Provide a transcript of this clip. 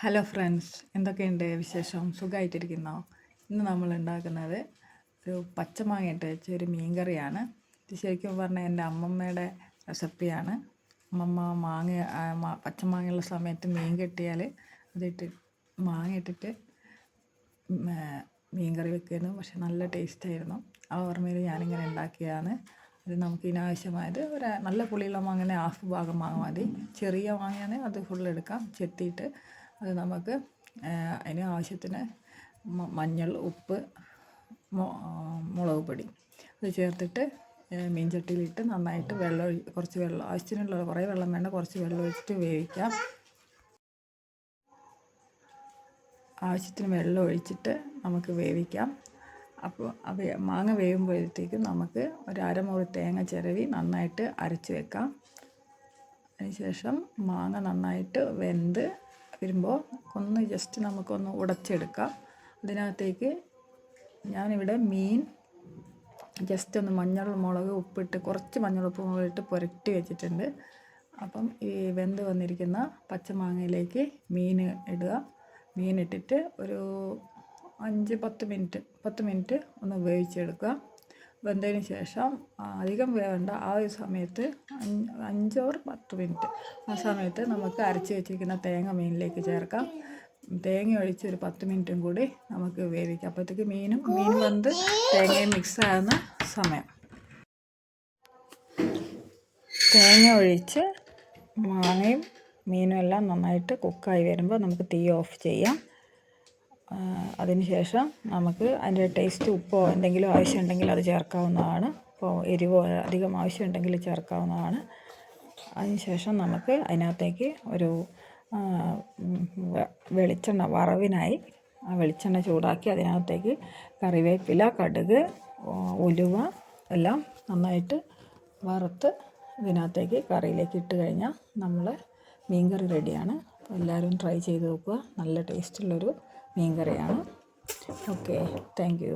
Hello friends, എന്തൊക്കെയുണ്ട് വിശേഷം? സുഖമായിട്ടിരിക്കുന്നോ? ഇന്ന് നമ്മൾ ഉണ്ടാക്കുന്നത് ഒരു പച്ചമാങ്ങ ഇട്ട് വെച്ച ഒരു മീൻകറിയാണ്. ഇത് ശരിക്കും പറഞ്ഞാൽ എൻ്റെ അമ്മമ്മയുടെ റെസിപ്പിയാണ്. അമ്മമ്മ പച്ചമാങ്ങയുള്ള സമയത്ത് മീൻ കിട്ടിയാൽ അതിട്ട് മാങ്ങ ഇട്ടിട്ട് മീൻകറി വെക്കുന്നു. പക്ഷെ നല്ല ടേസ്റ്റായിരുന്നു. ആ ഓർമ്മയിൽ ഞാനിങ്ങനെ ഉണ്ടാക്കിയതാണ്. അത് നമുക്ക് ഇതിനാവശ്യമായത് നല്ല പുളിയുള്ള മാങ്ങനെ ഹാഫ് ഭാഗം മാങ്ങ മതി. ചെറിയ മാങ്ങയാണെങ്കിൽ അത് ഫുൾ എടുക്കാം. ചെത്തിയിട്ട് അത് നമുക്ക് അതിന് ആവശ്യത്തിന് മഞ്ഞൾ, ഉപ്പ്, മുളക് പൊടി അത് ചേർത്തിട്ട് മീൻചട്ടിയിലിട്ട് നന്നായിട്ട് കുറച്ച് വെള്ളം ആവശ്യത്തിനുള്ള, കുറേ വെള്ളം വേണ്ട, കുറച്ച് വെള്ളം ഒഴിച്ചിട്ട് വേവിക്കാം. ആവശ്യത്തിന് വെള്ളം ഒഴിച്ചിട്ട് നമുക്ക് വേവിക്കാം. അപ്പോൾ മാങ്ങ വേവുമ്പോഴത്തേക്കും നമുക്ക് ഒരു അരമുറി തേങ്ങ ചിരവി നന്നായിട്ട് അരച്ച് വെക്കാം. അതിനുശേഷം മാങ്ങ നന്നായിട്ട് വെന്ത് വരുമ്പോൾ ജസ്റ്റ് നമുക്കൊന്ന് ഉടച്ചെടുക്കാം. അതിനകത്തേക്ക് ഞാനിവിടെ മീൻ ജസ്റ്റ് ഒന്ന് മഞ്ഞൾ, മുളക്, ഉപ്പിട്ട് കുറച്ച് മഞ്ഞളുപ്പ് മുളകിട്ട് പുരട്ടി വെച്ചിട്ടുണ്ട്. അപ്പം ഈ വെന്ത് വന്നിരിക്കുന്ന പച്ചമാങ്ങയിലേക്ക് മീൻ ഇടുക. മീനിട്ടിട്ട് ഒരു 10 മിനിറ്റ് ഒന്ന് വേവിച്ചെടുക്കുക. വെന്തതിന് ശേഷം അധികം വേവണ്ട, ആ ഒരു സമയത്ത് 5 or 10 മിനിറ്റ് ആ സമയത്ത് നമുക്ക് അരച്ച് വെച്ചിരിക്കുന്ന തേങ്ങ മീനിലേക്ക് ചേർക്കാം. തേങ്ങ ഒഴിച്ച് ഒരു 10 മിനിറ്റും കൂടി നമുക്ക് വേവിക്കാം. അപ്പോഴത്തേക്ക് മീൻ വെന്ത് തേങ്ങയും മിക്സ് ആകുന്ന സമയം തേങ്ങ ഒഴിച്ച് മാങ്ങയും മീനും എല്ലാം നന്നായിട്ട് കുക്കായി വരുമ്പോൾ നമുക്ക് തീ ഓഫ് ചെയ്യാം. അതിനുശേഷം നമുക്ക് അതിൻ്റെ ടേസ്റ്റ്, ഉപ്പോ എന്തെങ്കിലും ആവശ്യമുണ്ടെങ്കിൽ അത് ചേർക്കാവുന്നതാണ്. ഇപ്പോൾ എരിവോ അധികം ആവശ്യമുണ്ടെങ്കിൽ ചേർക്കാവുന്നതാണ്. അതിനുശേഷം നമുക്ക് അതിനകത്തേക്ക് ഒരു വെളിച്ചെണ്ണ വറവിനായി വെളിച്ചെണ്ണ ചൂടാക്കി അതിനകത്തേക്ക് കറിവേപ്പില, കടുക്, ഉലുവ എല്ലാം നന്നായിട്ട് വറുത്ത് ഇതിനകത്തേക്ക് കറിയിലേക്ക് ഇട്ട് കഴിഞ്ഞാൽ നമ്മൾ മീൻകറി റെഡിയാണ്. അപ്പോൾ എല്ലാവരും ട്രൈ ചെയ്ത് നോക്കുക. നല്ല ടേസ്റ്റുള്ളൊരു മീൻകറിയാണ്. Okay, thank U.